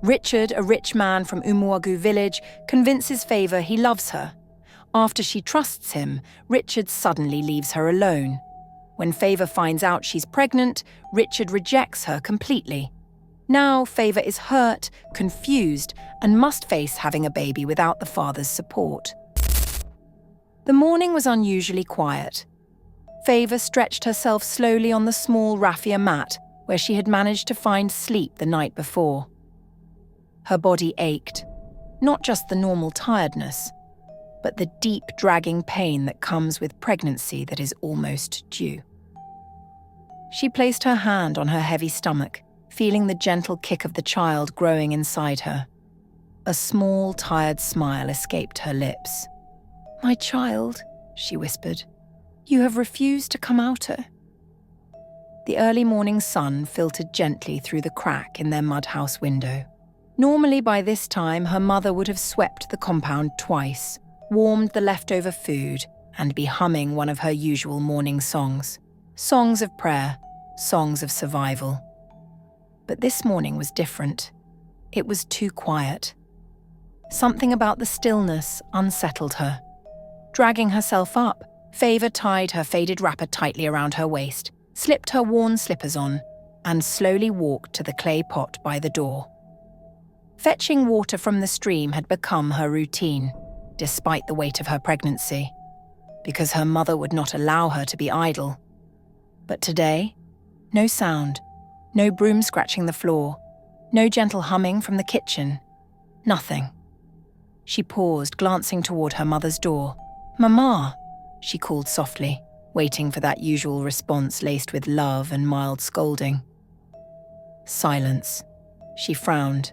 Richard, a rich man from Umuagu village, convinces Favour he loves her. After she trusts him, Richard suddenly leaves her alone. When Favour finds out she's pregnant, Richard rejects her completely. Now Favour is hurt, confused, and must face having a baby without the father's support. The morning was unusually quiet. Favour stretched herself slowly on the small raffia mat where she had managed to find sleep the night before. Her body ached, not just the normal tiredness, but the deep, dragging pain that comes with pregnancy that is almost due. She placed her hand on her heavy stomach, feeling the gentle kick of the child growing inside her. A small, tired smile escaped her lips. "My child," she whispered, "you have refused to come out." The early morning sun filtered gently through the crack in their mud house window. Normally by this time, her mother would have swept the compound twice, warmed the leftover food, and be humming one of her usual morning songs. Songs of prayer, songs of survival. But this morning was different. It was too quiet. Something about the stillness unsettled her. Dragging herself up, Favour tied her faded wrapper tightly around her waist, slipped her worn slippers on, and slowly walked to the clay pot by the door. Fetching water from the stream had become her routine, despite the weight of her pregnancy, because her mother would not allow her to be idle. But today, no sound, no broom scratching the floor, no gentle humming from the kitchen, nothing. She paused, glancing toward her mother's door. "Mama," she called softly, waiting for that usual response laced with love and mild scolding. Silence. She frowned.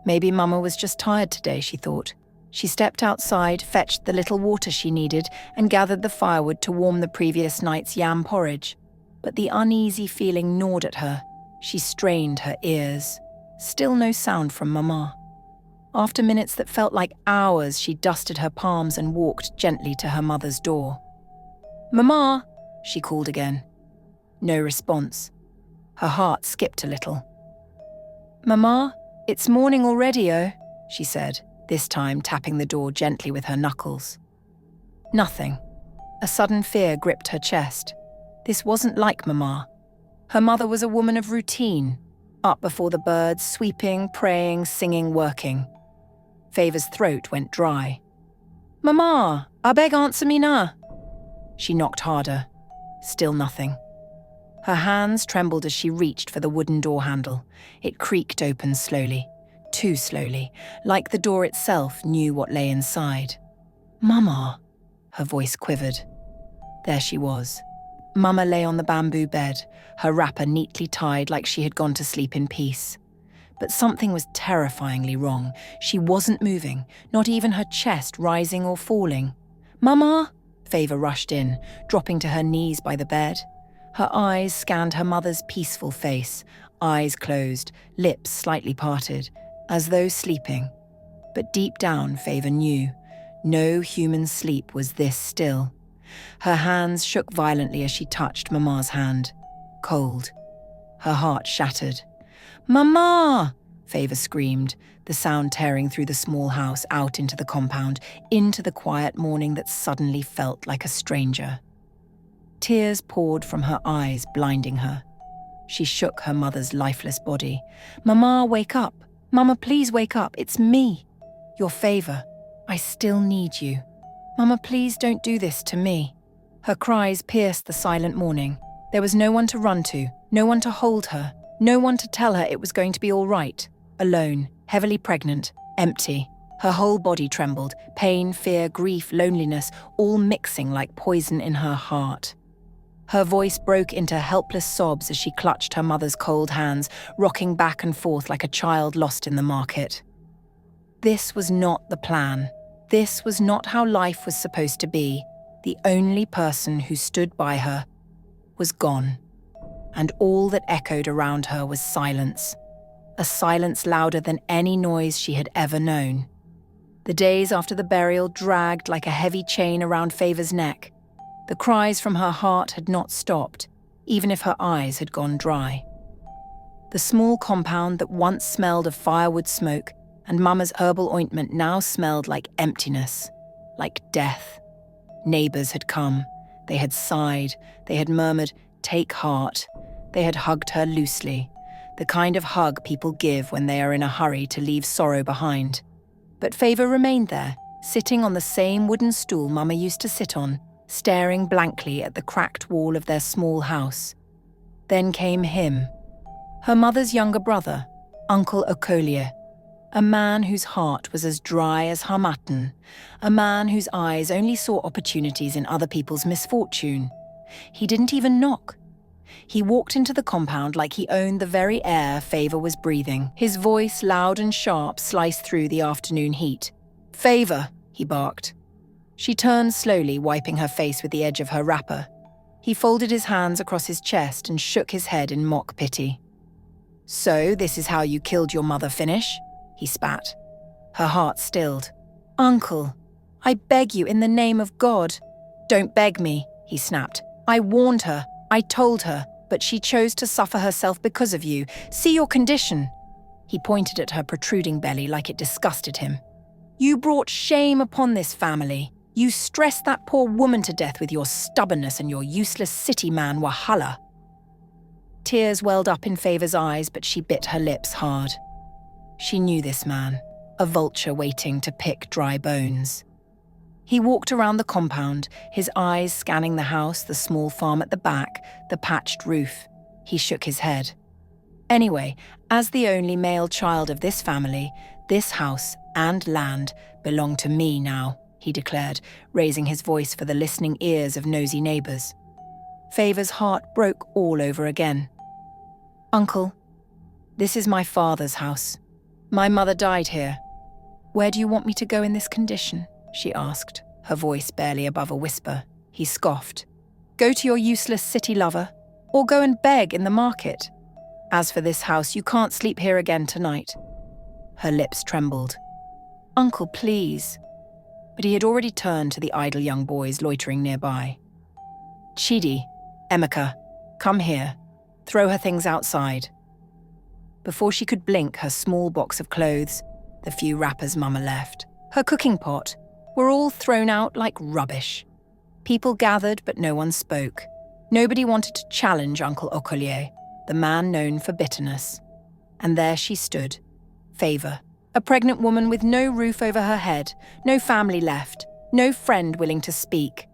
Maybe Mama was just tired today, she thought. She stepped outside, fetched the little water she needed, and gathered the firewood to warm the previous night's yam porridge. But the uneasy feeling gnawed at her. She strained her ears. Still no sound from Mama. After minutes that felt like hours, she dusted her palms and walked gently to her mother's door. "Mama," she called again. No response. Her heart skipped a little. "Mama, it's morning already, oh," she said, this time tapping the door gently with her knuckles. Nothing. A sudden fear gripped her chest. This wasn't like Mama. Her mother was a woman of routine, up before the birds, sweeping, praying, singing, working. Favour's throat went dry. "Mama, I beg answer me na." She knocked harder. Still nothing. Her hands trembled as she reached for the wooden door handle. It creaked open slowly, too slowly, like the door itself knew what lay inside. "Mama," her voice quivered. There she was. Mama lay on the bamboo bed, her wrapper neatly tied like she had gone to sleep in peace. But something was terrifyingly wrong. She wasn't moving, not even her chest rising or falling. "Mama!" Favour rushed in, dropping to her knees by the bed. Her eyes scanned her mother's peaceful face, eyes closed, lips slightly parted, as though sleeping. But deep down, Favour knew, no human sleep was this still. Her hands shook violently as she touched Mama's hand. Cold. Her heart shattered. "Mama!" Favour screamed, the sound tearing through the small house out into the compound, into the quiet morning that suddenly felt like a stranger. Tears poured from her eyes, blinding her. She shook her mother's lifeless body. "Mama, wake up. Mama, please wake up. It's me. Your Favour. I still need you. Mama, please don't do this to me." Her cries pierced the silent morning. There was no one to run to, no one to hold her, no one to tell her it was going to be all right. Alone, heavily pregnant, empty. Her whole body trembled, pain, fear, grief, loneliness, all mixing like poison in her heart. Her voice broke into helpless sobs as she clutched her mother's cold hands, rocking back and forth like a child lost in the market. This was not the plan. This was not how life was supposed to be. The only person who stood by her was gone. And all that echoed around her was silence. A silence louder than any noise she had ever known. The days after the burial dragged like a heavy chain around Favour's neck. The cries from her heart had not stopped, even if her eyes had gone dry. The small compound that once smelled of firewood smoke and Mama's herbal ointment now smelled like emptiness, like death. Neighbours had come. They had sighed. They had murmured, "Take heart." They had hugged her loosely, the kind of hug people give when they are in a hurry to leave sorrow behind. But Favour remained there, sitting on the same wooden stool Mama used to sit on, staring blankly at the cracked wall of their small house. Then came him, her mother's younger brother, Uncle Okolier, a man whose heart was as dry as Harmattan, a man whose eyes only saw opportunities in other people's misfortune. He didn't even knock. He walked into the compound like he owned the very air Favour was breathing. His voice, loud and sharp, sliced through the afternoon heat. "Favour," he barked. She turned slowly, wiping her face with the edge of her wrapper. He folded his hands across his chest and shook his head in mock pity. "So, this is how you killed your mother, Finish?" he spat. Her heart stilled. "Uncle, I beg you in the name of God." "Don't beg me," he snapped. "I warned her. I told her, but she chose to suffer herself because of you. See your condition." He pointed at her protruding belly like it disgusted him. "You brought shame upon this family. You stressed that poor woman to death with your stubbornness and your useless city man Wahala." Tears welled up in Favour's eyes, but she bit her lips hard. She knew this man, a vulture waiting to pick dry bones. He walked around the compound, his eyes scanning the house, the small farm at the back, the patched roof. He shook his head. "Anyway, as the only male child of this family, this house and land belong to me now," he declared, raising his voice for the listening ears of nosy neighbours. Favour's heart broke all over again. "Uncle, this is my father's house. My mother died here. Where do you want me to go in this condition?" she asked, her voice barely above a whisper. He scoffed. "Go to your useless city lover, or go and beg in the market. As for this house, you can't sleep here again tonight." Her lips trembled. "Uncle, please." But he had already turned to the idle young boys loitering nearby. "Chidi, Emeka, come here. Throw her things outside." Before she could blink, her small box of clothes, the few wrappers Mama left, her cooking pot, were all thrown out like rubbish. People gathered, but no one spoke. Nobody wanted to challenge Uncle Okolier, the man known for bitterness. And there she stood, Favour, a pregnant woman with no roof over her head, no family left, no friend willing to speak.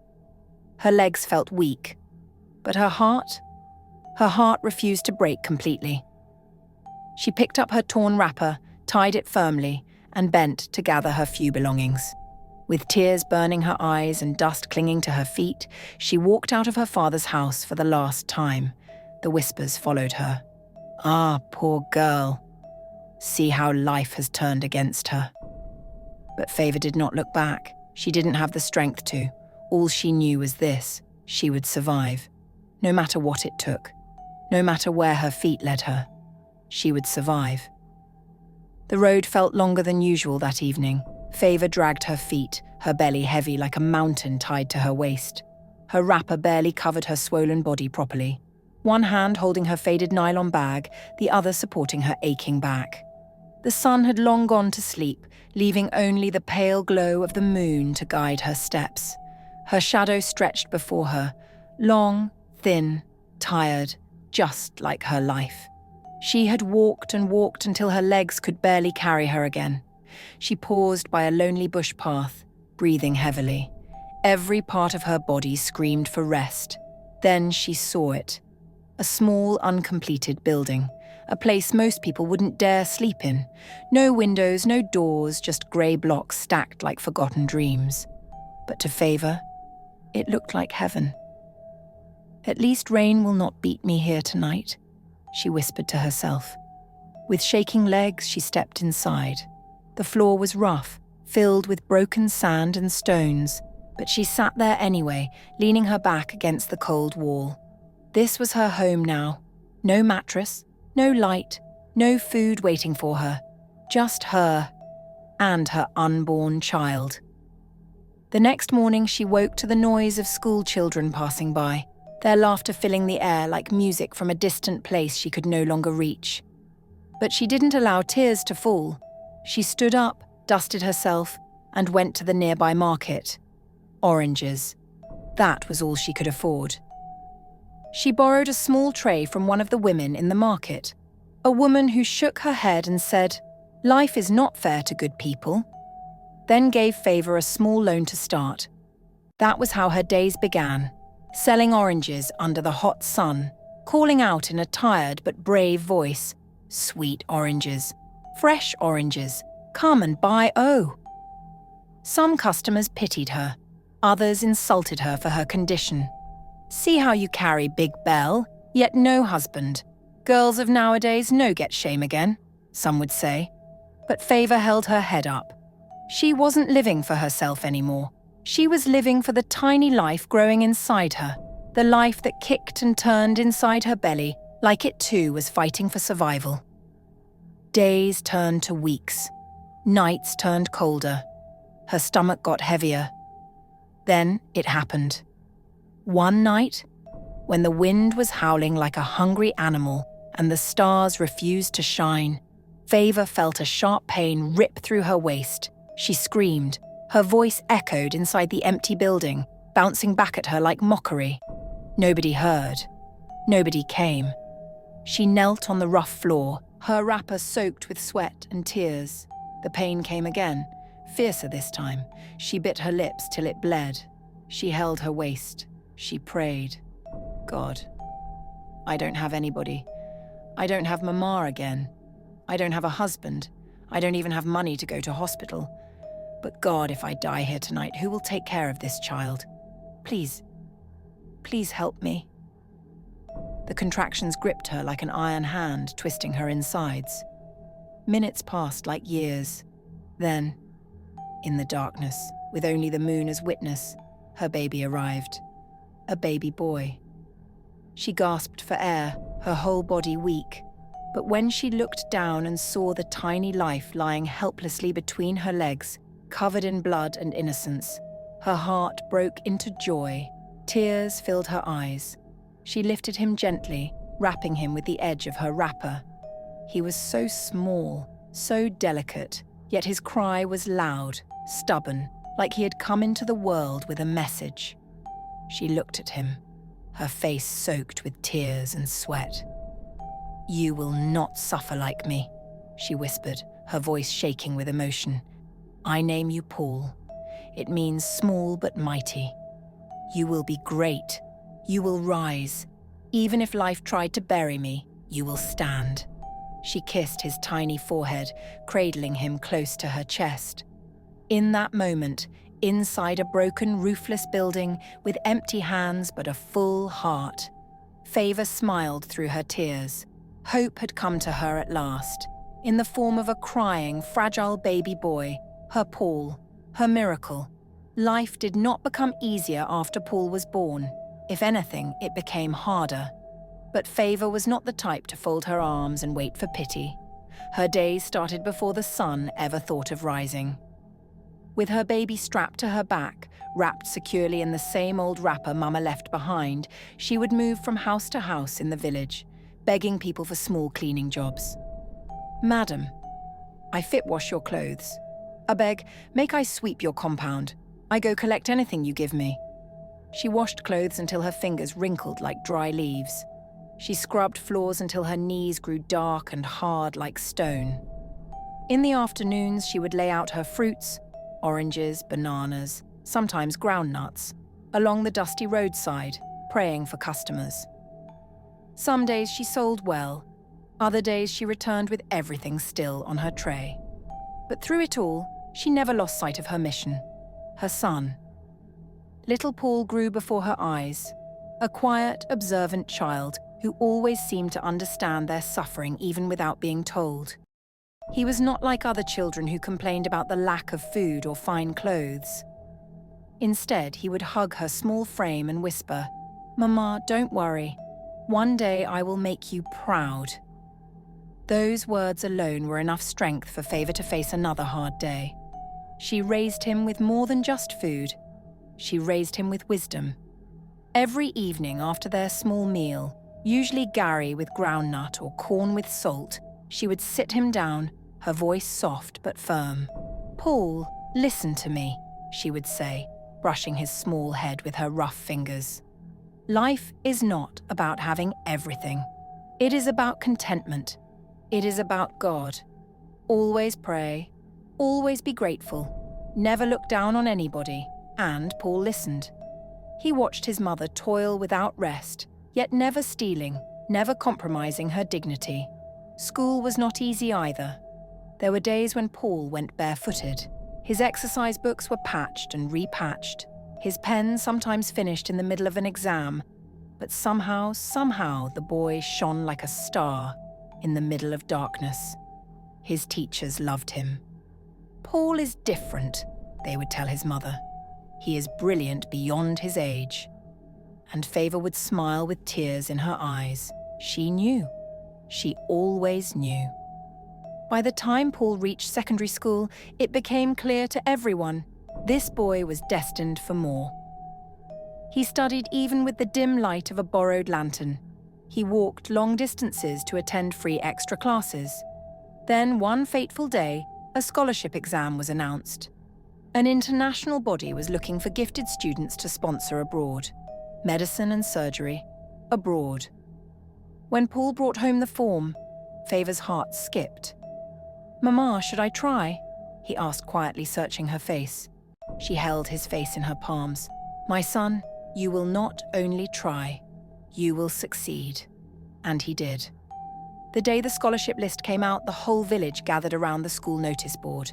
Her legs felt weak, but her heart refused to break completely. She picked up her torn wrapper, tied it firmly, and bent to gather her few belongings. With tears burning her eyes and dust clinging to her feet, she walked out of her father's house for the last time. The whispers followed her. "Ah, poor girl. See how life has turned against her." But Favour did not look back. She didn't have the strength to. All she knew was this: she would survive. No matter what it took. No matter where her feet led her. She would survive. The road felt longer than usual that evening. Favour dragged her feet, her belly heavy like a mountain tied to her waist. Her wrapper barely covered her swollen body properly. One hand holding her faded nylon bag, the other supporting her aching back. The sun had long gone to sleep, leaving only the pale glow of the moon to guide her steps. Her shadow stretched before her, long, thin, tired, just like her life. She had walked and walked until her legs could barely carry her again. She paused by a lonely bush path, breathing heavily. Every part of her body screamed for rest. Then she saw it. A small, uncompleted building. A place most people wouldn't dare sleep in. No windows, no doors, just grey blocks stacked like forgotten dreams. But to Favour, it looked like heaven. "At least rain will not beat me here tonight," she whispered to herself. With shaking legs, she stepped inside. The floor was rough, filled with broken sand and stones, but she sat there anyway, leaning her back against the cold wall. This was her home now. No mattress, no light, no food waiting for her. Just her and her unborn child. The next morning she woke to the noise of school children passing by. their laughter filling the air like music from a distant place she could no longer reach. But she didn't allow tears to fall. She stood up, dusted herself, and went to the nearby market. Oranges. That was all she could afford. She borrowed a small tray from one of the women in the market, a woman who shook her head and said, "Life is not fair to good people," then gave Favour a small loan to start. That was how her days began, selling oranges under the hot sun, calling out in a tired but brave voice, "Sweet oranges, fresh oranges, come and buy, oh." Some customers pitied her, others insulted her for her condition. "See how you carry, Big Belle, yet no husband. Girls of nowadays no get shame again," some would say. But Favour held her head up. She wasn't living for herself anymore. She was living for the tiny life growing inside her, the life that kicked and turned inside her belly like it too was fighting for survival. Days turned to weeks. Nights turned colder. Her stomach got heavier. Then it happened. One night, when the wind was howling like a hungry animal and the stars refused to shine, Favour felt a sharp pain rip through her waist. She screamed. Her voice echoed inside the empty building, bouncing back at her like mockery. Nobody heard. Nobody came. She knelt on the rough floor, her wrapper soaked with sweat and tears. The pain came again, fiercer this time. She bit her lips till it bled. She held her waist. She prayed. "God, I don't have anybody. I don't have Mama again. I don't have a husband. I don't even have money to go to hospital. But God, if I die here tonight, who will take care of this child? Please, please help me." The contractions gripped her like an iron hand, twisting her insides. Minutes passed like years. Then, in the darkness, with only the moon as witness, her baby arrived. A baby boy. She gasped for air, her whole body weak. But when she looked down and saw the tiny life lying helplessly between her legs, covered in blood and innocence, her heart broke into joy. Tears filled her eyes. She lifted him gently, wrapping him with the edge of her wrapper. He was so small, so delicate, yet his cry was loud, stubborn, like he had come into the world with a message. She looked at him, her face soaked with tears and sweat. "You will not suffer like me," she whispered, her voice shaking with emotion. "I name you Paul. It means small but mighty. You will be great. You will rise. Even if life tried to bury me, you will stand." She kissed his tiny forehead, cradling him close to her chest. In that moment, inside a broken, roofless building with empty hands but a full heart, Favour smiled through her tears. Hope had come to her at last, in the form of a crying, fragile baby boy, her Paul, her miracle. Life did not become easier after Paul was born. If anything, it became harder. But Favour was not the type to fold her arms and wait for pity. Her days started before the sun ever thought of rising. With her baby strapped to her back, wrapped securely in the same old wrapper Mama left behind, she would move from house to house in the village, begging people for small cleaning jobs. "Madam, I fit wash your clothes. I beg, make I sweep your compound. I go collect anything you give me." She washed clothes until her fingers wrinkled like dry leaves. She scrubbed floors until her knees grew dark and hard like stone. In the afternoons, she would lay out her fruits, oranges, bananas, sometimes groundnuts, along the dusty roadside, praying for customers. Some days she sold well, other days she returned with everything still on her tray. But through it all, she never lost sight of her mission, her son. Little Paul grew before her eyes, a quiet, observant child who always seemed to understand their suffering even without being told. He was not like other children who complained about the lack of food or fine clothes. Instead, he would hug her small frame and whisper, "Mama, don't worry. One day I will make you proud." Those words alone were enough strength for Favour to face another hard day. She raised him with more than just food. She raised him with wisdom. Every evening after their small meal, usually Gary with groundnut or corn with salt, she would sit him down, her voice soft but firm. "Paul, listen to me," she would say, brushing his small head with her rough fingers. "Life is not about having everything. It is about contentment. It is about God. Always pray, always be grateful, never look down on anybody." And Paul listened. He watched his mother toil without rest, yet never stealing, never compromising her dignity. School was not easy either. There were days when Paul went barefooted. His exercise books were patched and repatched. His pen sometimes finished in the middle of an exam, but somehow the boy shone like a star in the middle of darkness. His teachers loved him. "Paul is different," they would tell his mother. "He is brilliant beyond his age." And Favour would smile with tears in her eyes. She knew. She always knew. By the time Paul reached secondary school, it became clear to everyone this boy was destined for more. He studied even with the dim light of a borrowed lantern. He walked long distances to attend free extra classes. Then one fateful day, a scholarship exam was announced. An international body was looking for gifted students to sponsor abroad. Medicine and surgery, abroad. When Paul brought home the form, Favour's heart skipped. "Mama, should I try?" he asked quietly, searching her face. She held his face in her palms. "My son, you will not only try, you will succeed." And he did. The day the scholarship list came out, the whole village gathered around the school notice board.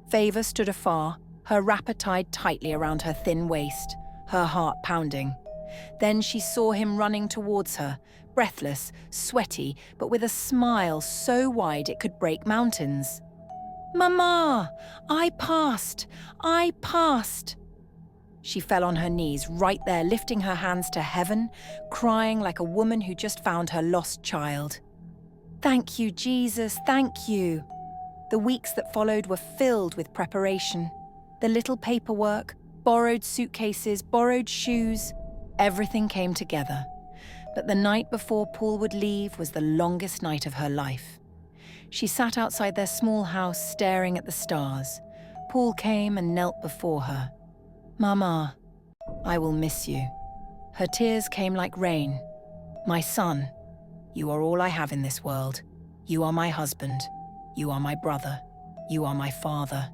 Favour stood afar, her wrapper tied tightly around her thin waist, her heart pounding. Then she saw him running towards her, breathless, sweaty, but with a smile so wide it could break mountains. "Mama, I passed! I passed!" She fell on her knees right there, lifting her hands to heaven, crying like a woman who just found her lost child. "Thank you, Jesus, thank you." The weeks that followed were filled with preparation. The little paperwork, borrowed suitcases, borrowed shoes, everything came together. But the night before Paul would leave was the longest night of her life. She sat outside their small house staring at the stars. Paul came and knelt before her. "Mama, I will miss you." Her tears came like rain. "My son, you are all I have in this world. You are my husband. You are my brother. You are my father.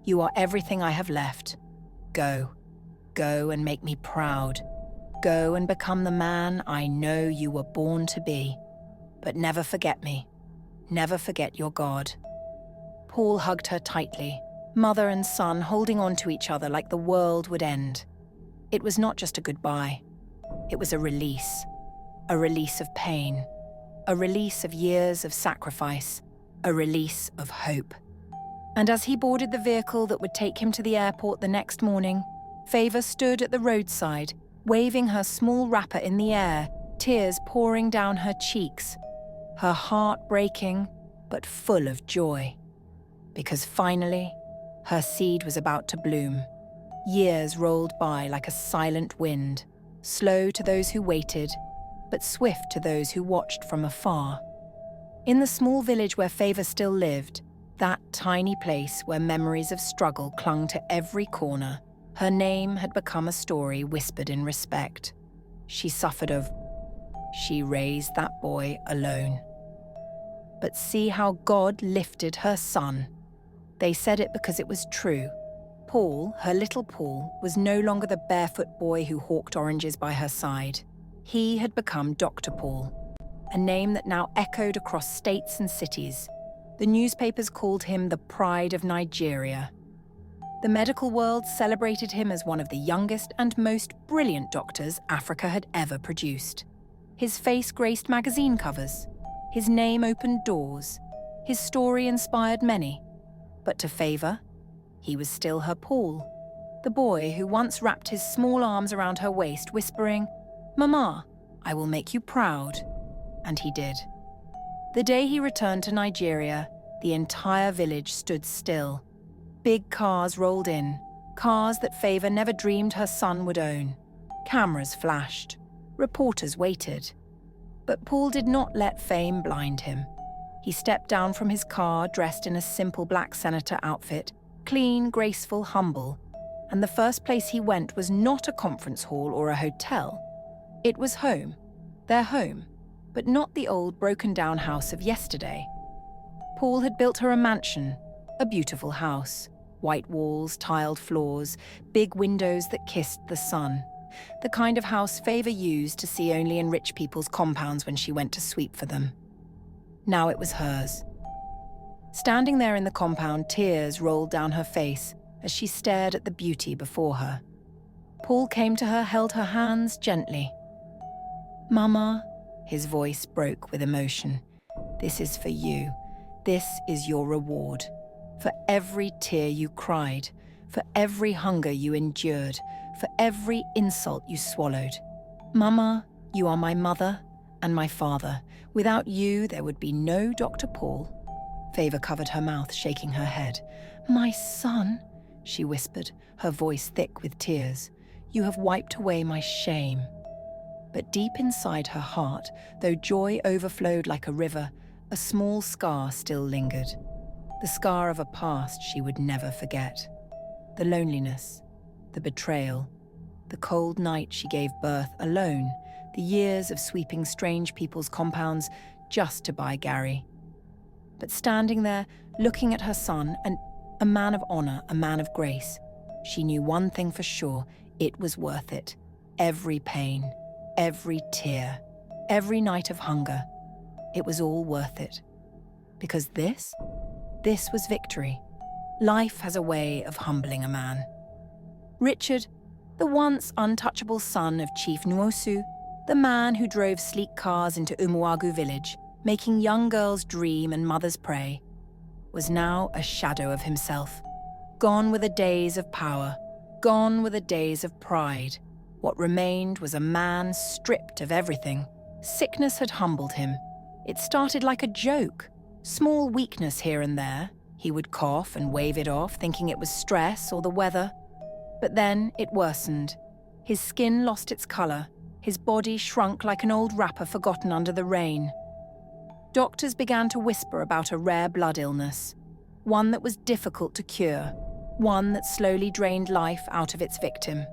You are everything I have left. Go. Go and make me proud. Go and become the man I know you were born to be. But never forget me. Never forget your God." Paul hugged her tightly, mother and son holding on to each other like the world would end. It was not just a goodbye. It was a release of pain, a release of years of sacrifice, a release of hope. And as he boarded the vehicle that would take him to the airport the next morning, Favour stood at the roadside, waving her small wrapper in the air, tears pouring down her cheeks, her heart breaking, but full of joy. Because finally, her seed was about to bloom. Years rolled by like a silent wind, slow to those who waited, but swift to those who watched from afar. In the small village where Favour still lived, that tiny place where memories of struggle clung to every corner, her name had become a story whispered in respect. She suffered of. She raised that boy alone. But see how God lifted her son. They said it because it was true. Paul, her little Paul, was no longer the barefoot boy who hawked oranges by her side. He had become Dr. Paul, a name that now echoed across states and cities. The newspapers called him the pride of Nigeria. The medical world celebrated him as one of the youngest and most brilliant doctors Africa had ever produced. His face graced magazine covers. His name opened doors. His story inspired many. But to Favour, he was still her Paul, the boy who once wrapped his small arms around her waist, whispering, "Mama, I will make you proud." And he did. The day he returned to Nigeria, the entire village stood still. Big cars rolled in, cars that Favour never dreamed her son would own. Cameras flashed. Reporters waited. But Paul did not let fame blind him. He stepped down from his car dressed in a simple black senator outfit, clean, graceful, humble. And the first place he went was not a conference hall or a hotel. It was home, their home, but not the old broken-down house of yesterday. Paul had built her a mansion, a beautiful house. White walls, tiled floors, big windows that kissed the sun. The kind of house Favour used to see only in rich people's compounds when she went to sweep for them. Now it was hers. Standing there in the compound, tears rolled down her face as she stared at the beauty before her. Paul came to her, held her hands gently. "Mama," his voice broke with emotion, "this is for you. This is your reward. For every tear you cried, for every hunger you endured, for every insult you swallowed. Mama, you are my mother and my father. Without you, there would be no Dr. Paul." Favour covered her mouth, shaking her head. "My son," she whispered, her voice thick with tears. "You have wiped away my shame." But deep inside her heart, though joy overflowed like a river, a small scar still lingered. The scar of a past she would never forget. The loneliness, the betrayal, the cold night she gave birth alone, the years of sweeping strange people's compounds just to buy Gary. But standing there, looking at her son, and a man of honor, a man of grace, she knew one thing for sure: it was worth it. Every pain, every tear, every night of hunger, it was all worth it. Because this was victory. Life has a way of humbling a man. Richard, the once untouchable son of Chief Nwosu, the man who drove sleek cars into Umuagu village, making young girls dream and mothers pray, was now a shadow of himself. Gone were the days of power, gone were the days of pride. What remained was a man stripped of everything. Sickness had humbled him. It started like a joke. Small weakness here and there. He would cough and wave it off, thinking it was stress or the weather. But then it worsened. His skin lost its colour. His body shrunk like an old wrapper forgotten under the rain. Doctors began to whisper about a rare blood illness, one that was difficult to cure, one that slowly drained life out of its victim.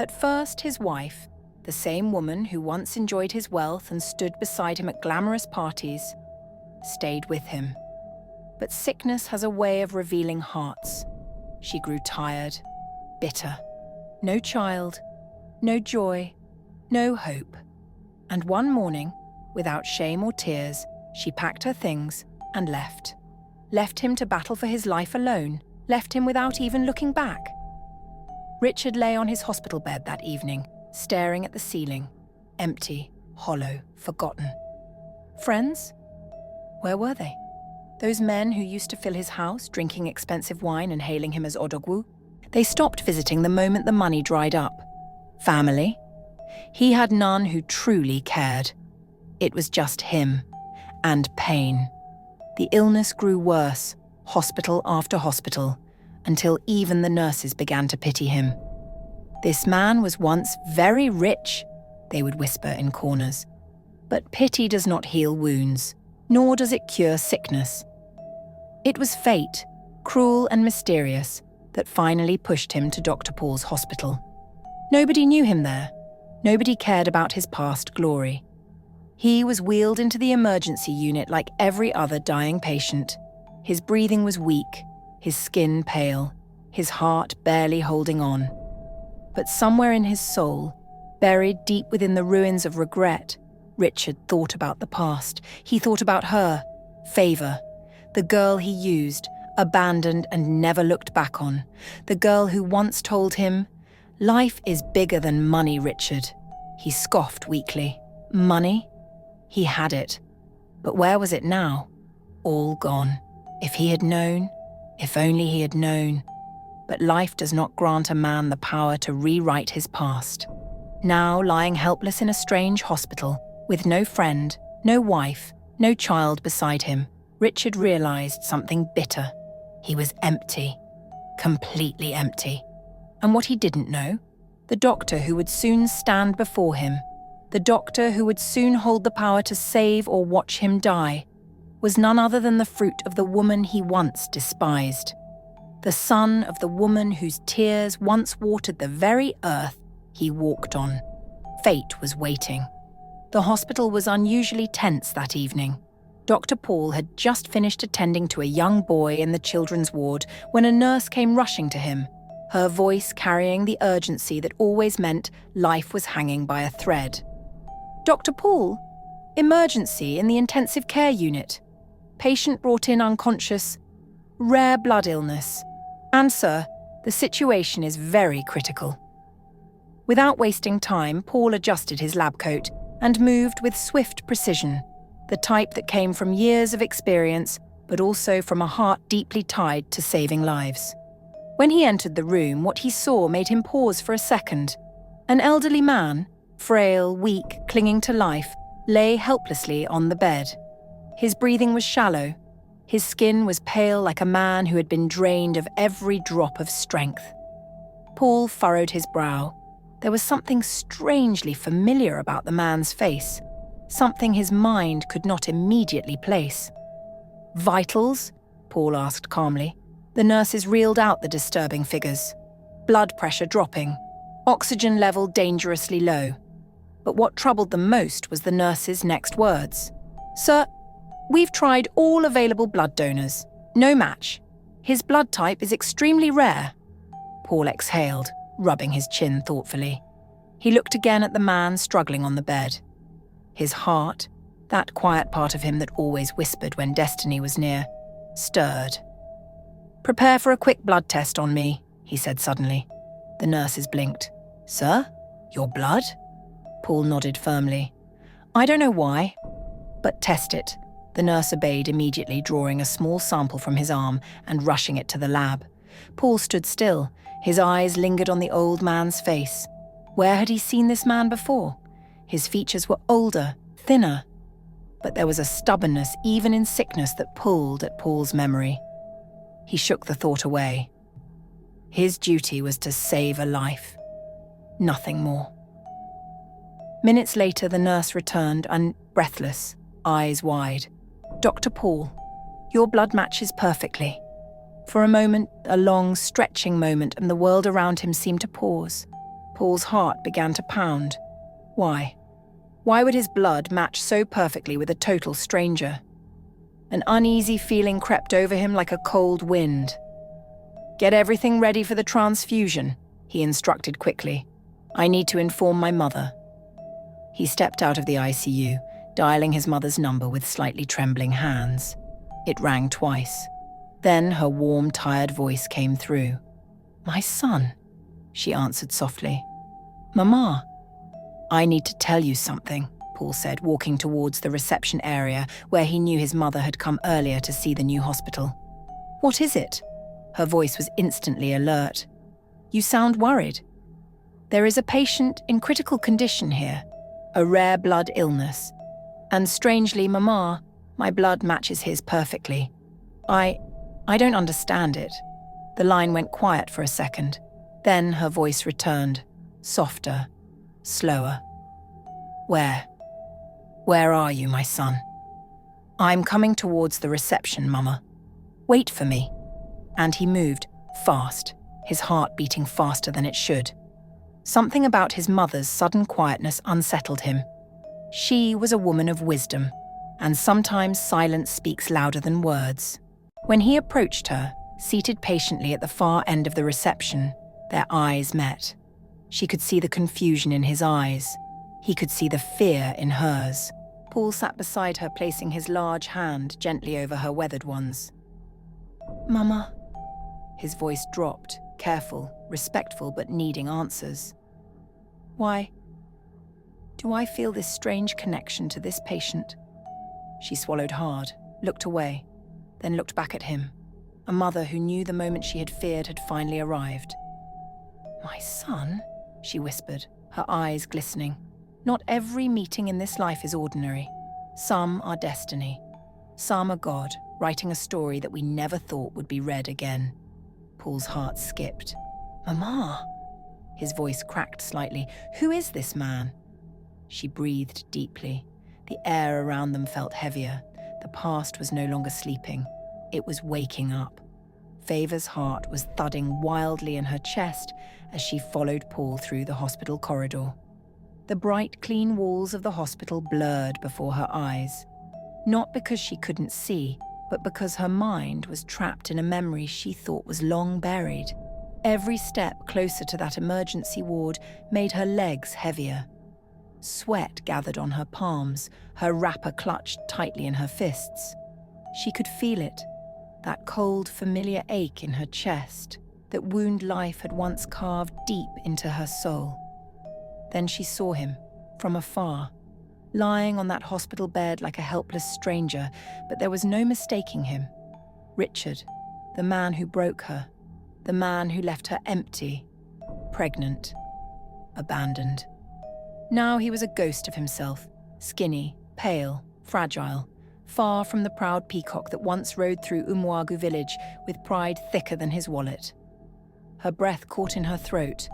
At first, his wife, the same woman who once enjoyed his wealth and stood beside him at glamorous parties, stayed with him. But sickness has a way of revealing hearts. She grew tired, bitter. No child, no joy, no hope. And one morning, without shame or tears, she packed her things and left. Left him to battle for his life alone, left him without even looking back. Richard lay on his hospital bed that evening, staring at the ceiling, empty, hollow, forgotten. Friends? Where were they? Those men who used to fill his house, drinking expensive wine and hailing him as Odogwu? They stopped visiting the moment the money dried up. Family? He had none who truly cared. It was just him. And pain. The illness grew worse, hospital after hospital, until even the nurses began to pity him. This man was once very rich, they would whisper in corners. But pity does not heal wounds, nor does it cure sickness. It was fate, cruel and mysterious, that finally pushed him to Dr. Paul's hospital. Nobody knew him there. Nobody cared about his past glory. He was wheeled into the emergency unit like every other dying patient. His breathing was weak, his skin pale, his heart barely holding on. But somewhere in his soul, buried deep within the ruins of regret, Richard thought about the past. He thought about her, Favour, the girl he used, abandoned and never looked back on. The girl who once told him, "Life is bigger than money, Richard." He scoffed weakly. Money? He had it. But where was it now? All gone. If he had known, if only he had known. But life does not grant a man the power to rewrite his past. Now, lying helpless in a strange hospital, with no friend, no wife, no child beside him, Richard realized something bitter. He was empty. Completely empty. And what he didn't know, The doctor who would soon stand before him, the doctor who would soon hold the power to save or watch him die, was none other than the fruit of the woman he once despised. The son of the woman whose tears once watered the very earth he walked on. Fate was waiting. The hospital was unusually tense that evening. Dr. Paul had just finished attending to a young boy in the children's ward when a nurse came rushing to him, her voice carrying the urgency that always meant life was hanging by a thread. "Dr. Paul, emergency in the intensive care unit. Patient brought in unconscious. Rare blood illness. And sir, the situation is very critical." Without wasting time, Paul adjusted his lab coat and moved with swift precision, the type that came from years of experience, but also from a heart deeply tied to saving lives. When he entered the room, what he saw made him pause for a second. An elderly man, frail, weak, clinging to life, lay helplessly on the bed. His breathing was shallow. His skin was pale like a man who had been drained of every drop of strength. Paul furrowed his brow. There was something strangely familiar about the man's face, something his mind could not immediately place. "Vitals?" Paul asked calmly. The nurses reeled out the disturbing figures. Blood pressure dropping, oxygen level dangerously low. But what troubled them most was the nurse's next words. "Sir, we've tried all available blood donors. No match. His blood type is extremely rare." Paul exhaled, rubbing his chin thoughtfully. He looked again at the man struggling on the bed. His heart, that quiet part of him that always whispered when destiny was near, stirred. "Prepare for a quick blood test on me," he said suddenly. The nurses blinked. "Sir? Your blood?" Paul nodded firmly. "I don't know why, but test it." The nurse obeyed immediately, drawing a small sample from his arm and rushing it to the lab. Paul stood still. His eyes lingered on the old man's face. Where had he seen this man before? His features were older, thinner, but there was a stubbornness even in sickness that pulled at Paul's memory. He shook the thought away. His duty was to save a life. Nothing more. Minutes later, the nurse returned, breathless, eyes wide. "Dr. Paul, your blood matches perfectly." For a moment, a long, stretching moment, and the world around him seemed to pause. Paul's heart began to pound. Why? Why would his blood match so perfectly with a total stranger? An uneasy feeling crept over him like a cold wind. "Get everything ready for the transfusion," he instructed quickly. "I need to inform my mother." He stepped out of the ICU, dialing his mother's number with slightly trembling hands. It rang twice. Then her warm, tired voice came through. "My son," she answered softly. "Mama." "I need to tell you something," Paul said, walking towards the reception area where he knew his mother had come earlier to see the new hospital. "What is it?" Her voice was instantly alert. "You sound worried." "There is a patient in critical condition here, a rare blood illness. And strangely, Mama, my blood matches his perfectly. I don't understand it." The line went quiet for a second. Then her voice returned, softer, slower. Where are you, my son?" "I'm coming towards the reception, Mama. Wait for me." And he moved, fast, his heart beating faster than it should. Something about his mother's sudden quietness unsettled him. She was a woman of wisdom, and sometimes silence speaks louder than words. When he approached her, seated patiently at the far end of the reception, their eyes met. She could see the confusion in his eyes. He could see the fear in hers. Paul sat beside her, placing his large hand gently over her weathered ones. "Mama." His voice dropped, careful, respectful, but needing answers. "Why do I feel this strange connection to this patient?" She swallowed hard, looked away, then looked back at him. A mother who knew the moment she had feared had finally arrived. "My son?" she whispered, her eyes glistening. "Not every meeting in this life is ordinary. Some are destiny. Some are God, writing a story that we never thought would be read again." Paul's heart skipped. "Mama!" His voice cracked slightly. "Who is this man?" She breathed deeply. The air around them felt heavier. The past was no longer sleeping. It was waking up. Favour's heart was thudding wildly in her chest as she followed Paul through the hospital corridor. The bright, clean walls of the hospital blurred before her eyes. Not because she couldn't see, but because her mind was trapped in a memory she thought was long buried. Every step closer to that emergency ward made her legs heavier. Sweat gathered on her palms, her wrapper clutched tightly in her fists. She could feel it, that cold, familiar ache in her chest, that wound life had once carved deep into her soul. Then she saw him, from afar, lying on that hospital bed like a helpless stranger, but there was no mistaking him. Richard, the man who broke her, the man who left her empty, pregnant, abandoned. Now he was a ghost of himself, skinny, pale, fragile, far from the proud peacock that once rode through Umuagu village with pride thicker than his wallet. Her breath caught in her throat.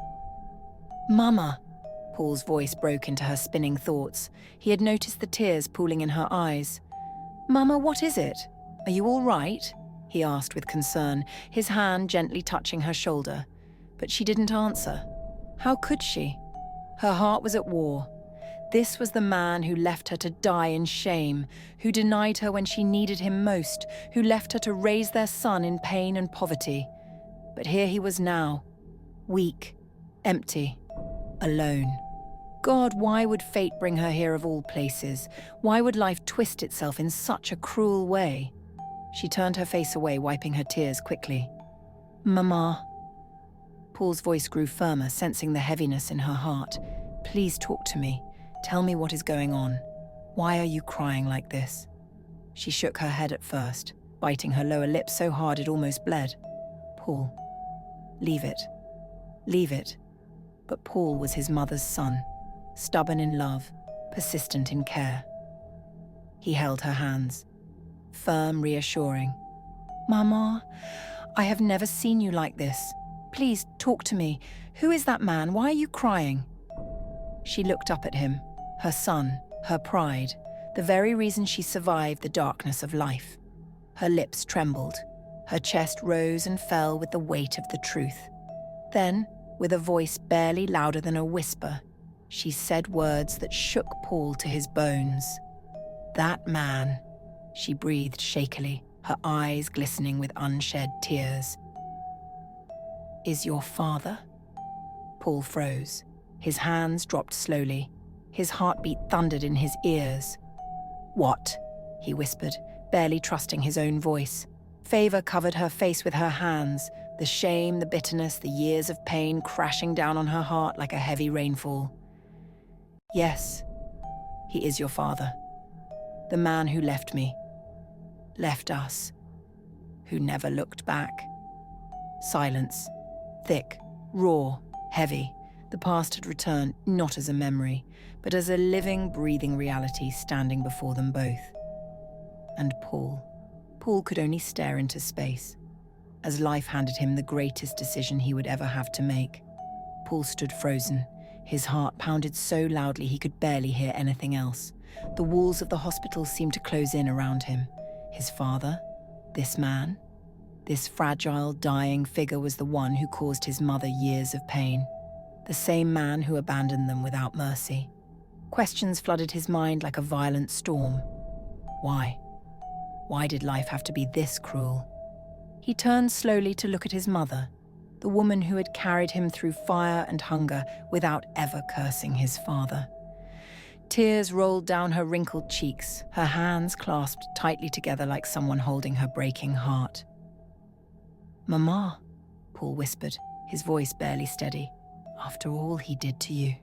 "Mama!" Paul's voice broke into her spinning thoughts. He had noticed the tears pooling in her eyes. "Mama, what is it? Are you all right?" he asked with concern, his hand gently touching her shoulder. But she didn't answer. How could she? Her heart was at war. This was the man who left her to die in shame, who denied her when she needed him most, who left her to raise their son in pain and poverty. But here he was now, weak, empty, alone. God, why would fate bring her here of all places? Why would life twist itself in such a cruel way? She turned her face away, wiping her tears quickly. "Mama." Paul's voice grew firmer, sensing the heaviness in her heart. "Please talk to me. Tell me what is going on. Why are you crying like this?" She shook her head at first, biting her lower lip so hard it almost bled. "Paul, leave it. Leave it." But Paul was his mother's son, stubborn in love, persistent in care. He held her hands, firm, reassuring. "Mama, I have never seen you like this. Please, talk to me. Who is that man? Why are you crying?" She looked up at him, her son, her pride, the very reason she survived the darkness of life. Her lips trembled. Her chest rose and fell with the weight of the truth. Then, with a voice barely louder than a whisper, she said words that shook Paul to his bones. "That man," she breathed shakily, her eyes glistening with unshed tears, "is your father?" Paul froze. His hands dropped slowly. His heartbeat thundered in his ears. "What?" he whispered, barely trusting his own voice. Favour covered her face with her hands, the shame, the bitterness, the years of pain crashing down on her heart like a heavy rainfall. "Yes, he is your father. The man who left me, left us, who never looked back." Silence. Thick, raw, heavy. The past had returned, not as a memory, but as a living, breathing reality standing before them both. And Paul. Paul could only stare into space, as life handed him the greatest decision he would ever have to make. Paul stood frozen. His heart pounded so loudly he could barely hear anything else. The walls of the hospital seemed to close in around him. His father? This man? This fragile, dying figure was the one who caused his mother years of pain. The same man who abandoned them without mercy. Questions flooded his mind like a violent storm. Why? Why did life have to be this cruel? He turned slowly to look at his mother, the woman who had carried him through fire and hunger without ever cursing his father. Tears rolled down her wrinkled cheeks, her hands clasped tightly together like someone holding her breaking heart. "Mama," Paul whispered, his voice barely steady. "After all he did to you.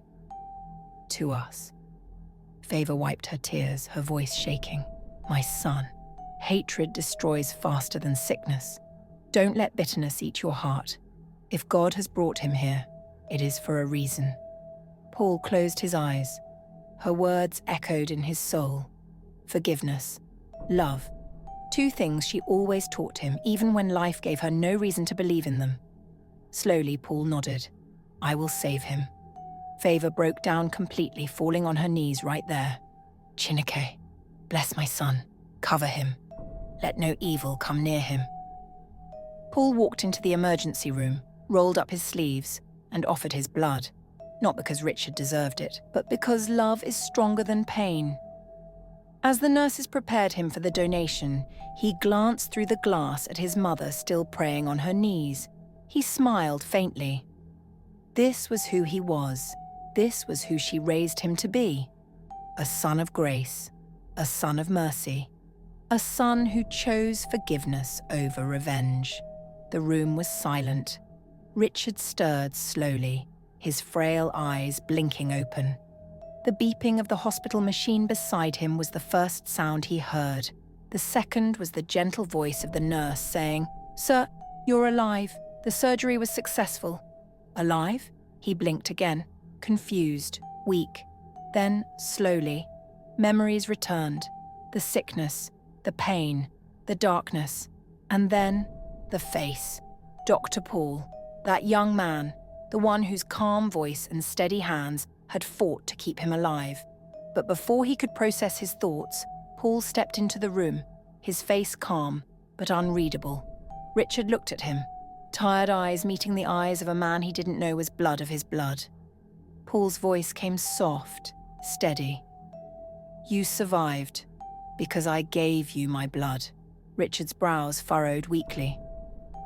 To us." Favour wiped her tears, her voice shaking. "My son, hatred destroys faster than sickness. Don't let bitterness eat your heart. If God has brought him here, it is for a reason." Paul closed his eyes. Her words echoed in his soul. Forgiveness, love, two things she always taught him, even when life gave her no reason to believe in them. Slowly, Paul nodded. I will save him. Favour broke down completely, falling on her knees right there. Chineke, bless my son. Cover him. Let no evil come near him. Paul walked into the emergency room, rolled up his sleeves, and offered his blood. Not because Richard deserved it, but because love is stronger than pain. As the nurses prepared him for the donation, he glanced through the glass at his mother still praying on her knees. He smiled faintly. This was who he was. This was who she raised him to be. A son of grace, a son of mercy, a son who chose forgiveness over revenge. The room was silent. Richard stirred slowly, his frail eyes blinking open. The beeping of the hospital machine beside him was the first sound he heard. The second was the gentle voice of the nurse saying, "Sir, you're alive. The surgery was successful." Alive? He blinked again, confused, weak. Then, slowly, memories returned. The sickness, the pain, the darkness, and then the face. Dr. Paul, that young man, the one whose calm voice and steady hands had fought to keep him alive. But before he could process his thoughts, Paul stepped into the room, his face calm but unreadable. Richard looked at him, tired eyes meeting the eyes of a man he didn't know was blood of his blood. Paul's voice came soft, steady. "You survived because I gave you my blood." Richard's brows furrowed weakly.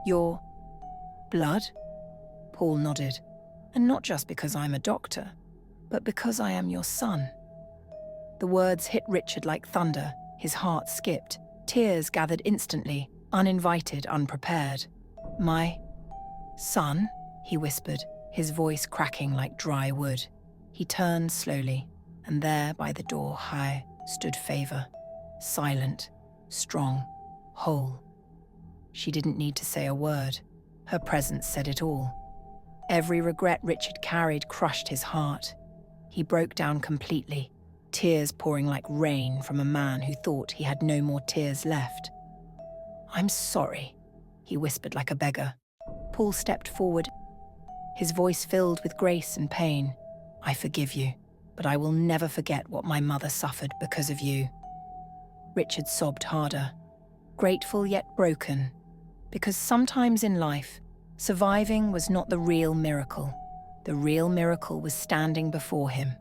"Your blood?" Paul nodded. "And not just because I'm a doctor, but because I am your son." The words hit Richard like thunder. His heart skipped. Tears gathered instantly, uninvited, unprepared. "My son?" he whispered, his voice cracking like dry wood. He turned slowly, and there by the door high stood Favour, silent, strong, whole. She didn't need to say a word. Her presence said it all. Every regret Richard carried crushed his heart. He broke down completely, tears pouring like rain from a man who thought he had no more tears left. "I'm sorry," he whispered like a beggar. Paul stepped forward, his voice filled with grace and pain. "I forgive you, but I will never forget what my mother suffered because of you." Richard sobbed harder, grateful yet broken, because sometimes in life, surviving was not the real miracle. The real miracle was standing before him.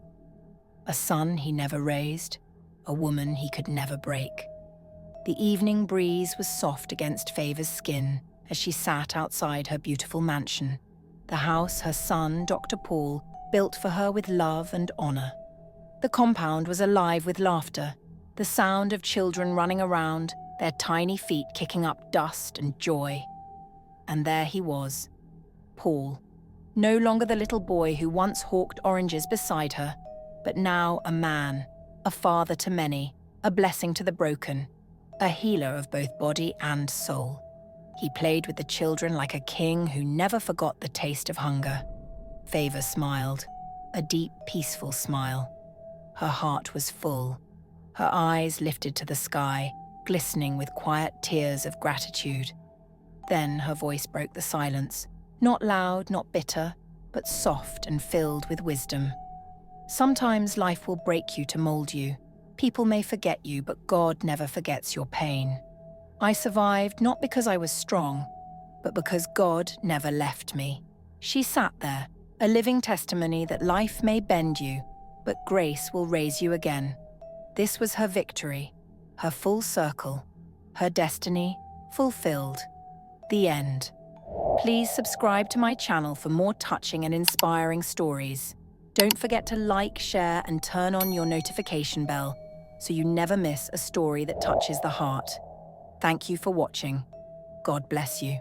A son he never raised, a woman he could never break. The evening breeze was soft against Favour's skin as she sat outside her beautiful mansion, the house her son, Dr. Paul, built for her with love and honour. The compound was alive with laughter, the sound of children running around, their tiny feet kicking up dust and joy. And there he was, Paul, no longer the little boy who once hawked oranges beside her, but now a man, a father to many, a blessing to the broken, a healer of both body and soul. He played with the children like a king who never forgot the taste of hunger. Favour smiled, a deep, peaceful smile. Her heart was full, her eyes lifted to the sky, glistening with quiet tears of gratitude. Then her voice broke the silence, not loud, not bitter, but soft and filled with wisdom. Sometimes life will break you to mold you. People may forget you, but God never forgets your pain. I survived not because I was strong, but because God never left me. She sat there, a living testimony that life may bend you, but grace will raise you again. This was her victory, her full circle, her destiny fulfilled. The end. Please subscribe to my channel for more touching and inspiring stories. Don't forget to like, share, and turn on your notification bell so you never miss a story that touches the heart. Thank you for watching. God bless you.